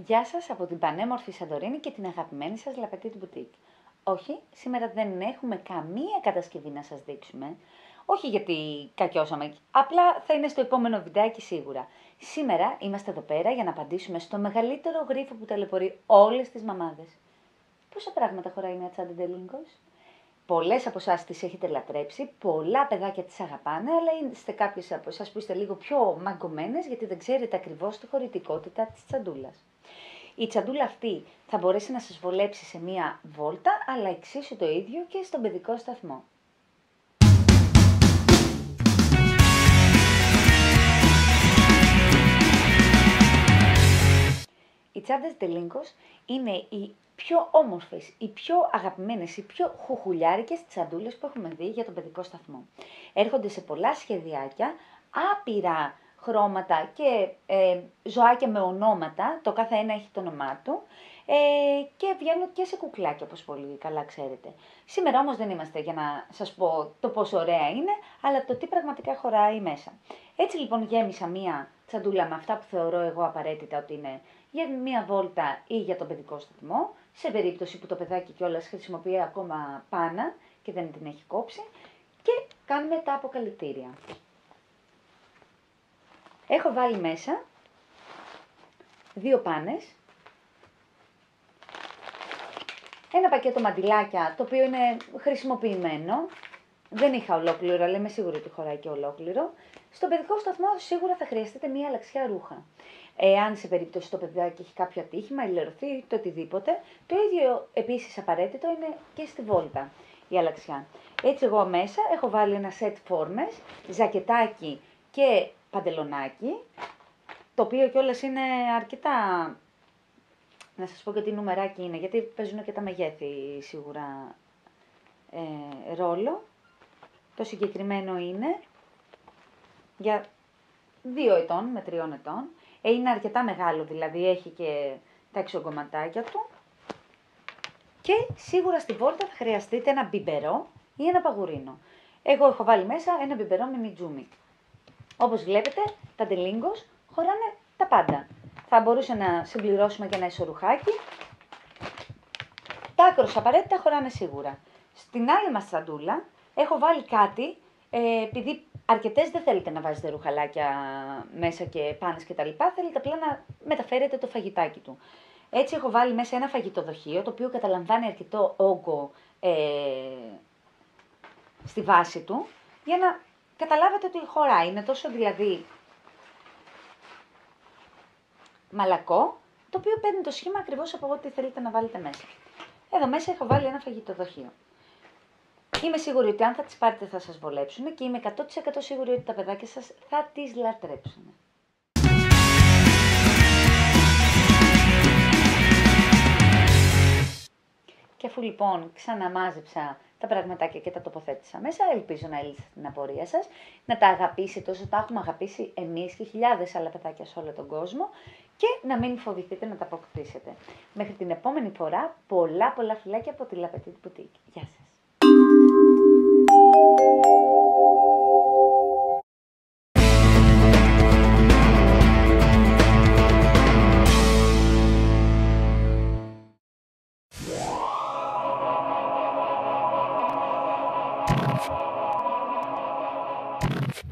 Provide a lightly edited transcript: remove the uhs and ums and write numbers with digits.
Γεια σας από την πανέμορφη Σαντορίνη και την αγαπημένη σας La Petite Boutique. Όχι, σήμερα δεν έχουμε καμία κατασκευή να σας δείξουμε. Όχι γιατί κακιώσαμε, απλά θα είναι στο επόμενο βιντεάκι σίγουρα. Σήμερα είμαστε εδώ πέρα για να απαντήσουμε στο μεγαλύτερο γρίφο που ταλαιπωρεί όλες τις μαμάδες. Πόσα πράγματα χωράει μια τσάντα Ντελίνγκος? Πολλές από εσάς τις έχετε λατρέψει, πολλά παιδάκια τις αγαπάνε, αλλά είστε κάποιες από εσάς που είστε λίγο πιο μαγκωμένες γιατί δεν ξέρετε ακριβώς τη χωρητικότητα της τσαντούλας. Η τσαντούλα αυτή θα μπορέσει να σας βολέψει σε μία βόλτα, αλλά εξίσου το ίδιο και στον παιδικό σταθμό. Οι τσάντες Ντελίνγκος είναι οι πιο όμορφες, οι πιο αγαπημένες, οι πιο χουχουλιάρικες τσαντούλες που έχουμε δει για τον παιδικό σταθμό. Έρχονται σε πολλά σχεδιάκια, άπειρα χρώματα και ζωάκια με ονόματα, το κάθε ένα έχει το όνομά του, και βγαίνουν και σε κουκλάκια, όπως πολύ καλά ξέρετε. Σήμερα όμως δεν είμαστε για να σας πω το πόσο ωραία είναι, αλλά το τι πραγματικά χωράει μέσα. Έτσι λοιπόν γέμισα μία τσαντούλα με αυτά που θεωρώ εγώ απαραίτητα ότι είναι για μία βόλτα ή για τον παιδικό σταθμό, σε περίπτωση που το παιδάκι κιόλας χρησιμοποιεί ακόμα πάνα και δεν την έχει κόψει, και κάνουμε τα αποκαλυπτήρια. Έχω βάλει μέσα 2 πάνες, ένα πακέτο μαντιλάκια, το οποίο είναι χρησιμοποιημένο. Δεν είχα ολόκληρο, αλλά είμαι σίγουρη ότι χωράει και ολόκληρο. Στον παιδικό σταθμό σίγουρα θα χρειαστείτε μία αλλαξιά ρούχα. Εάν σε περίπτωση το παιδάκι έχει κάποιο ατύχημα, ηλερωθεί, το οτιδήποτε, το ίδιο επίσης απαραίτητο είναι και στη βόλτα η αλλαξιά. Έτσι εγώ μέσα έχω βάλει ένα σετ φόρμες, ζακετάκι και παντελονάκι, το οποίο κιόλας είναι αρκετά, να σας πω και τι νουμεράκι είναι, γιατί παίζουν και τα μεγέθη σίγουρα ρόλο. Το συγκεκριμένο είναι για 2 ετών με 3 ετών. Είναι αρκετά μεγάλο, δηλαδή έχει και τα εξογκωματάκια του. Και σίγουρα στη βόλτα θα χρειαστείτε ένα μπιμπερό ή ένα παγουρίνο. Εγώ έχω βάλει μέσα ένα μπιμπερό με μιτζούμι. Όπως βλέπετε, τα Ντελίνγκος χωράνε τα πάντα. Θα μπορούσε να συμπληρώσουμε και ένα ισορουχάκι. Τα άκρως απαραίτητα χωράνε σίγουρα. Στην άλλη μας τσαντούλα έχω βάλει κάτι, επειδή αρκετές δεν θέλετε να βάζετε ρουχαλάκια μέσα και πάνες και τα λοιπά, θέλετε απλά να μεταφέρετε το φαγητάκι του. Έτσι έχω βάλει μέσα ένα φαγητοδοχείο, το οποίο καταλαμβάνει αρκετό όγκο στη βάση του, για να καταλάβετε ότι χωράει. Είναι τόσο δηλαδή μαλακό, το οποίο παίρνει το σχήμα ακριβώς από ό,τι θέλετε να βάλετε μέσα. Εδώ μέσα έχω βάλει ένα φαγητοδοχείο. Είμαι σίγουρη ότι αν θα τις πάρετε θα σας βολέψουν και είμαι 100% σίγουρη ότι τα παιδάκια σας θα τις λατρέψουν. Και αφού λοιπόν ξαναμάζεψα τα πραγματάκια και τα τοποθέτησα μέσα, ελπίζω να έλυσε την απορία σας, να τα αγαπήσετε όσο τα έχουμε αγαπήσει εμείς και χιλιάδες άλλα παιδάκια σε όλο τον κόσμο και να μην φοβηθείτε να τα αποκτήσετε. Μέχρι την επόμενη φορά, πολλά φιλάκια από τη La Petite Boutique. Γεια σας! You